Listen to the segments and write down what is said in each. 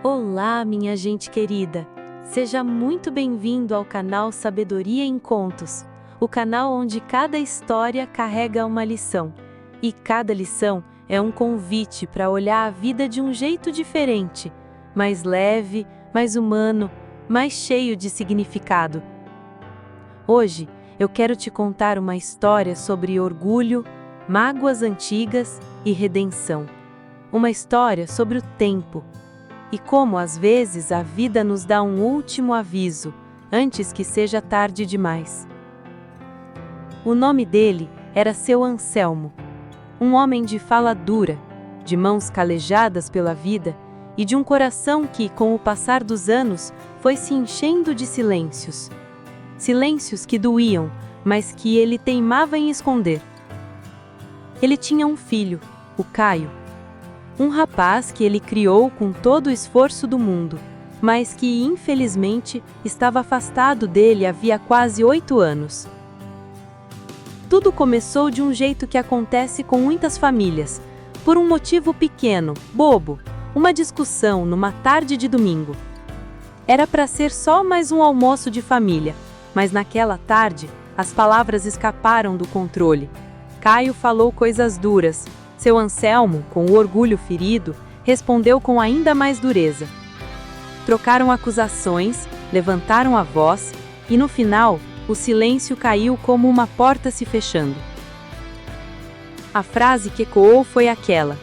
Olá, minha gente querida! Seja muito bem-vindo ao canal Sabedoria em Contos, o canal onde cada história carrega uma lição. E cada lição é um convite para olhar a vida de um jeito diferente, mais leve, mais humano, mais cheio de significado. Hoje, eu quero te contar uma história sobre orgulho, mágoas antigas e redenção. Uma história sobre o tempo. E como às vezes a vida nos dá um último aviso, antes que seja tarde demais. O nome dele era Seu Anselmo, um homem de fala dura, de mãos calejadas pela vida e de um coração que, com o passar dos anos, foi se enchendo de silêncios. Silêncios que doíam, mas que ele teimava em esconder. Ele tinha um filho, o Caio. Um rapaz que ele criou com todo o esforço do mundo, mas que, infelizmente, estava afastado dele havia quase 8 anos. Tudo começou de um jeito que acontece com muitas famílias, por um motivo pequeno, bobo, uma discussão numa tarde de domingo. Era para ser só mais um almoço de família, mas naquela tarde, as palavras escaparam do controle. Caio falou coisas duras. Seu Anselmo, com o orgulho ferido, respondeu com ainda mais dureza. Trocaram acusações, levantaram a voz, e no final, o silêncio caiu como uma porta se fechando. A frase que ecoou foi aquela: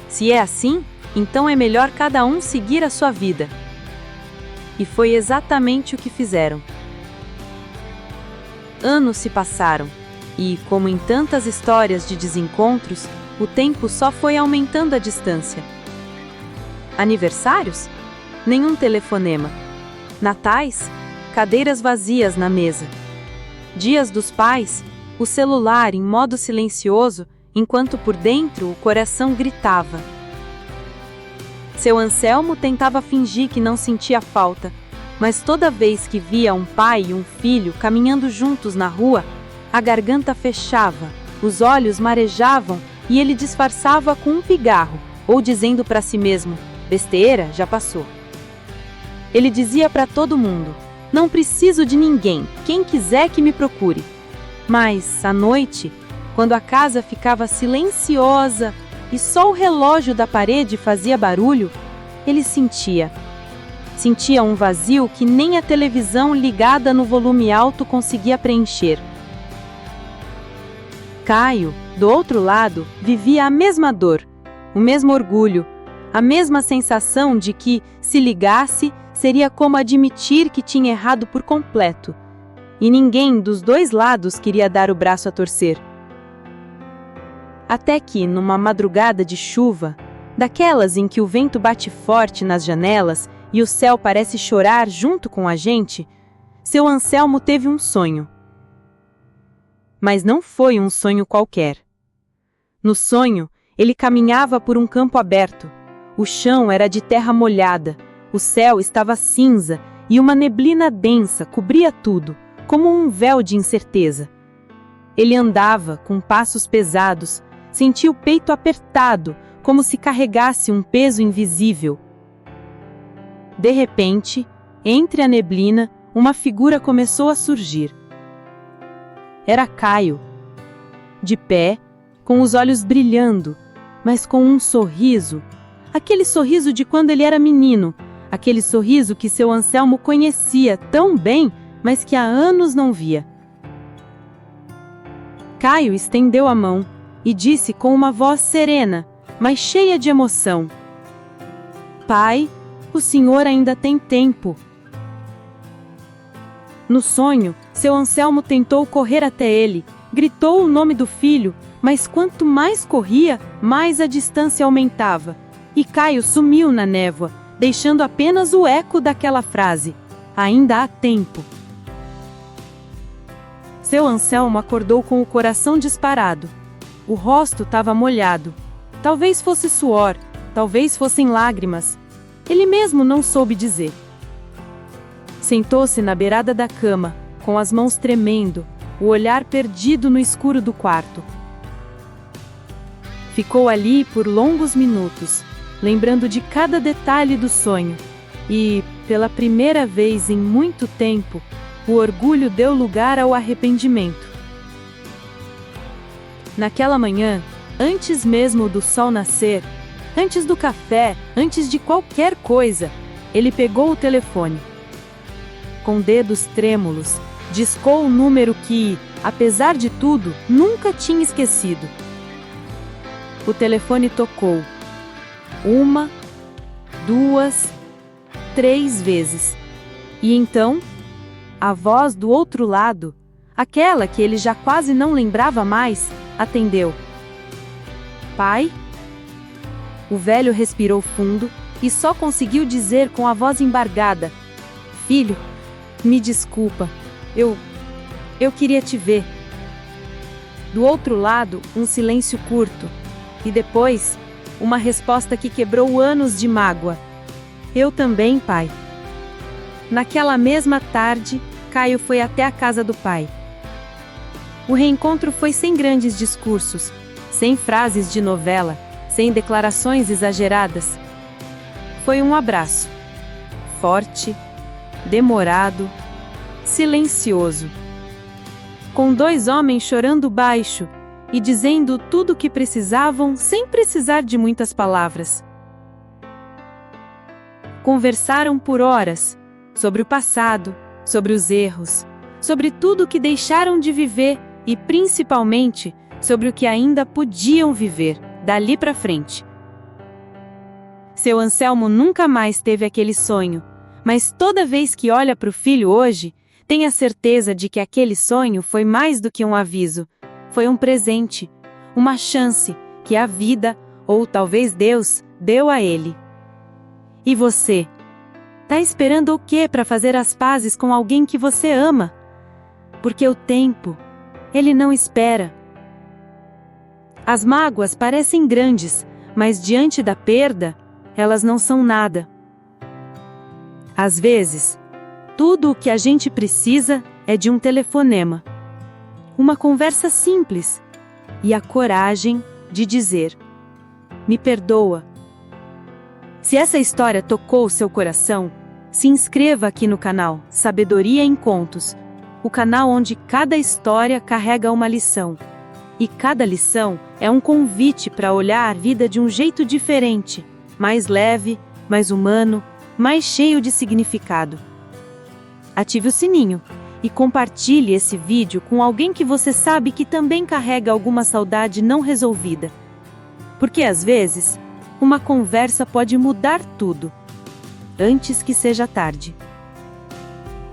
"Se é assim, então é melhor cada um seguir a sua vida." E foi exatamente o que fizeram. Anos se passaram, e, como em tantas histórias de desencontros, o tempo só foi aumentando a distância. Aniversários? Nenhum telefonema. Natais? Cadeiras vazias na mesa. Dias dos Pais? O celular em modo silencioso, enquanto por dentro o coração gritava. Seu Anselmo tentava fingir que não sentia falta, mas toda vez que via um pai e um filho caminhando juntos na rua, a garganta fechava, os olhos marejavam e ele disfarçava com um pigarro, ou dizendo para si mesmo: "Besteira, já passou." Ele dizia para todo mundo: "Não preciso de ninguém, quem quiser que me procure." Mas, à noite, quando a casa ficava silenciosa e só o relógio da parede fazia barulho, ele sentia um vazio que nem a televisão ligada no volume alto conseguia preencher. Caio, do outro lado, vivia a mesma dor, o mesmo orgulho, a mesma sensação de que, se ligasse, seria como admitir que tinha errado por completo. E ninguém dos dois lados queria dar o braço a torcer. Até que, numa madrugada de chuva, daquelas em que o vento bate forte nas janelas e o céu parece chorar junto com a gente, seu Anselmo teve um sonho. Mas não foi um sonho qualquer. No sonho, ele caminhava por um campo aberto. O chão era de terra molhada, o céu estava cinza e uma neblina densa cobria tudo, como um véu de incerteza. Ele andava com passos pesados, sentia o peito apertado, como se carregasse um peso invisível. De repente, entre a neblina, uma figura começou a surgir. Era Caio, de pé, com os olhos brilhando, mas com um sorriso, aquele sorriso de quando ele era menino, aquele sorriso que seu Anselmo conhecia tão bem, mas que há anos não via. Caio estendeu a mão e disse com uma voz serena, mas cheia de emoção: "Pai, o senhor ainda tem tempo." No sonho, seu Anselmo tentou correr até ele, gritou o nome do filho, mas quanto mais corria, mais a distância aumentava. E Caio sumiu na névoa, deixando apenas o eco daquela frase: "Ainda há tempo." Seu Anselmo acordou com o coração disparado. O rosto estava molhado. Talvez fosse suor, talvez fossem lágrimas. Ele mesmo não soube dizer. Sentou-se na beirada da cama, com as mãos tremendo, o olhar perdido no escuro do quarto. Ficou ali por longos minutos, lembrando de cada detalhe do sonho, E, pela primeira vez em muito tempo, o orgulho deu lugar ao arrependimento. Naquela manhã, antes mesmo do sol nascer, antes do café, antes de qualquer coisa, ele pegou o telefone. Com dedos trêmulos, discou o número que, apesar de tudo, nunca tinha esquecido. O telefone tocou. 1, 2, 3 vezes. E então, a voz do outro lado, aquela que ele já quase não lembrava mais, atendeu. Pai? O velho respirou fundo e só conseguiu dizer com a voz embargada: Filho, me desculpa, eu queria te ver. Do outro lado, um silêncio curto. E depois, uma resposta que quebrou anos de mágoa. Eu também, pai. Naquela mesma tarde, Caio foi até a casa do pai. O reencontro foi sem grandes discursos, sem frases de novela, sem declarações exageradas. Foi um abraço. Forte, demorado, silencioso. Com 2 homens chorando baixo e dizendo tudo o que precisavam sem precisar de muitas palavras. Conversaram por horas sobre o passado, sobre os erros, sobre tudo o que deixaram de viver e, principalmente, sobre o que ainda podiam viver dali para frente. Seu Anselmo nunca mais teve aquele sonho, mas toda vez que olha para o filho hoje, tem a certeza de que aquele sonho foi mais do que um aviso, foi um presente, uma chance que a vida, ou talvez Deus, deu a ele. E você? Tá esperando o quê para fazer as pazes com alguém que você ama? Porque o tempo, ele não espera. As mágoas parecem grandes, mas diante da perda, elas não são nada. Às vezes, tudo o que a gente precisa é de um telefonema, uma conversa simples e a coragem de dizer: me perdoa. Se essa história tocou o seu coração, se inscreva aqui no canal Sabedoria em Contos, o canal onde cada história carrega uma lição. E cada lição é um convite para olhar a vida de um jeito diferente, mais leve, mais humano, mais cheio de significado. Ative o sininho e compartilhe esse vídeo com alguém que você sabe que também carrega alguma saudade não resolvida. Porque às vezes, uma conversa pode mudar tudo, antes que seja tarde.